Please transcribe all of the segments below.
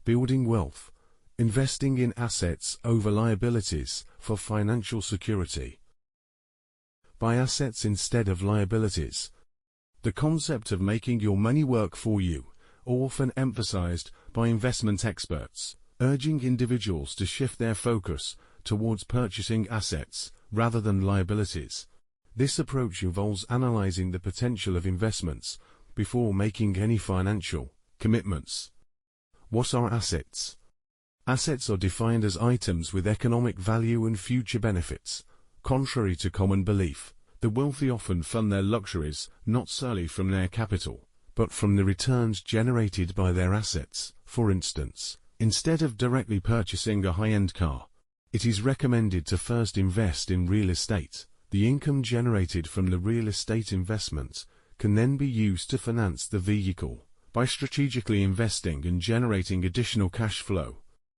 building wealth, investing in assets over liabilities for financial security. Buy assets instead of liabilities. The concept of making your money work for you, often emphasized by investment experts, urging individuals to shift their focus towards purchasing assets rather than liabilities. This approach involves analyzing the potential of investments before making any financial commitments. What are assets? Assets are defined as items with economic value and future benefits. Contrary to common belief, the wealthy often fund their luxuries not solely from their capital, but from the returns generated by their assets. For instance, instead of directly purchasing a high-end car, it is recommended to first invest in real estate. The income generated from the real estate investment can then be used to finance the vehicle. By strategically investing and generating additional cash flow,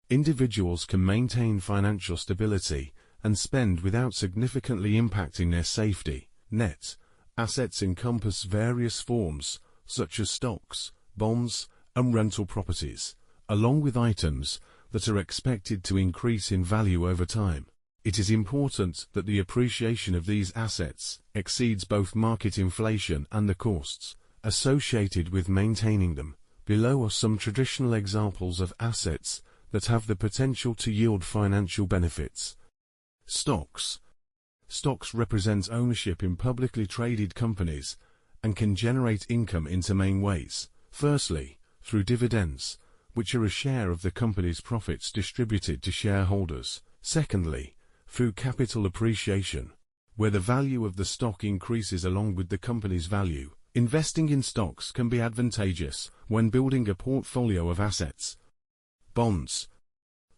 individuals can maintain financial stability and spend without significantly impacting their safety net. Assets encompass various forms, such as stocks, bonds, and rental properties, along with items that are expected to increase in value over time. It is important that the appreciation of these assets exceeds both market inflation and the costs associated with maintaining them. Below are some traditional examples of assets that have the potential to yield financial benefits. Stocks. Stocks represent ownership in publicly traded companies and can generate income in two main ways. Firstly, through dividends, which are a share of the company's profits distributed to shareholders. Secondly, through capital appreciation, where the value of the stock increases along with the company's value. Investing in stocks can be advantageous when building a portfolio of assets. Bonds.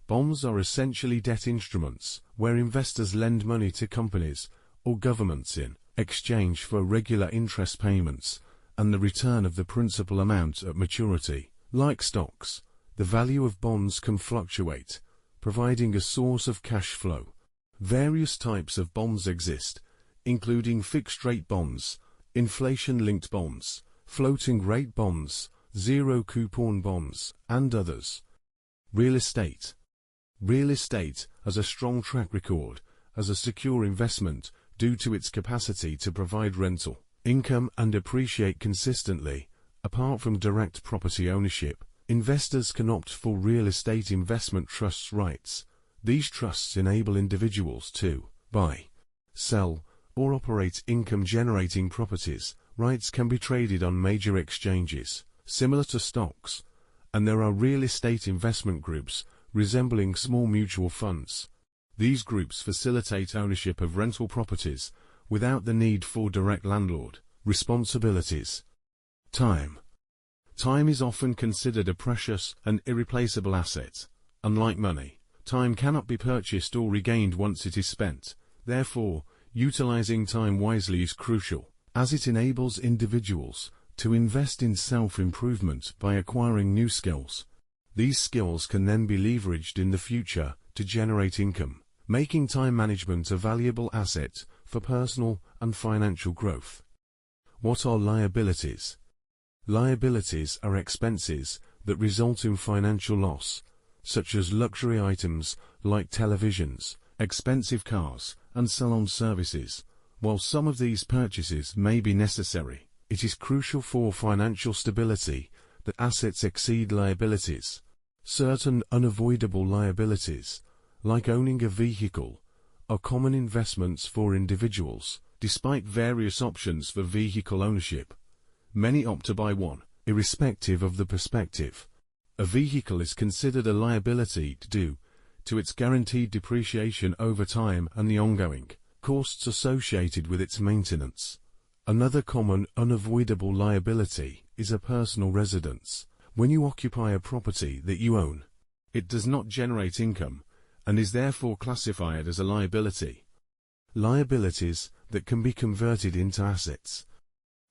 Bonds are essentially debt instruments where investors lend money to companies or governments in exchange for regular interest payments and the return of the principal amount at maturity. Like stocks, the value of bonds can fluctuate, providing a source of cash flow. Various types of bonds exist, including fixed-rate bonds, inflation-linked bonds, floating-rate bonds, zero-coupon bonds, and others. Real estate. Real estate has a strong track record as a secure investment due to its capacity to provide rental income and appreciate consistently. Apart from direct property ownership, investors can opt for real estate investment trusts rights. These trusts enable individuals to buy, sell, or operate income-generating properties. Rights can be traded on major exchanges, similar to stocks, and there are real estate investment groups resembling small mutual funds. These groups facilitate ownership of rental properties without the need for direct landlord responsibilities. Time. Time is often considered a precious and irreplaceable asset. Unlike money, time cannot be purchased or regained once it is spent. Therefore, utilizing time wisely is crucial, as it enables individuals to invest in self-improvement by acquiring new skills. These skills can then be leveraged in the future to generate income, making time management a valuable asset for personal and financial growth. What are liabilities? Liabilities are expenses that result in financial loss, such as luxury items like televisions, expensive cars, and salon services. While some of these purchases may be necessary, it is crucial for financial stability that assets exceed liabilities. Certain unavoidable liabilities, like owning a vehicle, are common investments for individuals. Despite various options for vehicle ownership, many opt to buy one, irrespective of the perspective. A vehicle is considered a liability due to its guaranteed depreciation over time and the ongoing costs associated with its maintenance. Another common unavoidable liability is a personal residence. When you occupy a property that you own, it does not generate income and is therefore classified as a liability. Liabilities that can be converted into assets.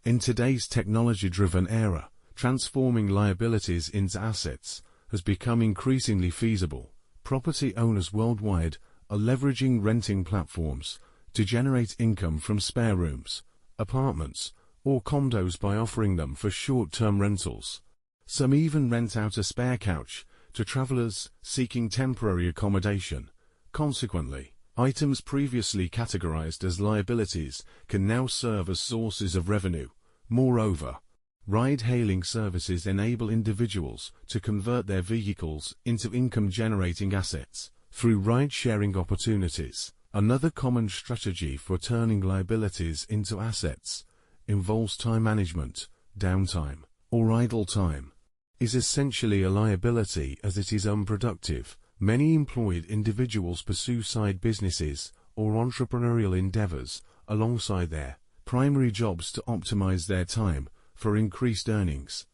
In today's technology-driven era, transforming liabilities into assets has become increasingly feasible. Property owners worldwide are leveraging renting platforms to generate income from spare rooms, apartments, or condos by offering them for short-term rentals. Some even rent out a spare couch to travelers seeking temporary accommodation. Consequently, items previously categorized as liabilities can now serve as sources of revenue. Moreover, ride-hailing services enable individuals to convert their vehicles into income-generating assets through ride-sharing opportunities. Another common strategy for turning liabilities into assets involves time management. Downtime, or idle time, is essentially a liability as it is unproductive. Many employed individuals pursue side businesses or entrepreneurial endeavors alongside their primary jobs to optimize their time for increased earnings.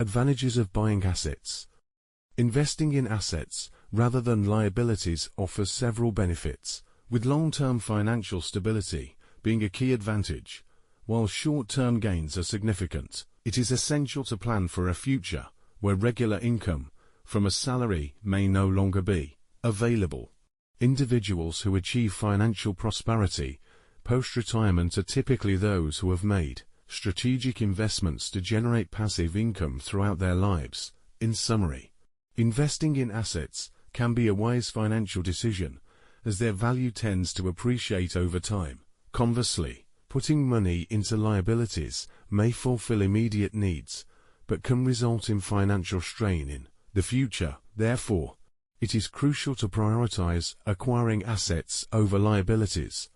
Advantages of buying assets. Investing in assets rather than liabilities offers several benefits, with long-term financial stability being a key advantage. While short-term gains are significant, it is essential to plan for a future where regular income from a salary may no longer be available. Individuals who achieve financial prosperity post-retirement are typically those who have made strategic investments to generate passive income throughout their lives. In summary, investing in assets can be a wise financial decision as their value tends to appreciate over time. Conversely, putting money into liabilities may fulfill immediate needs, but can result in financial strain in the future. Therefore, it is crucial to prioritize acquiring assets over liabilities.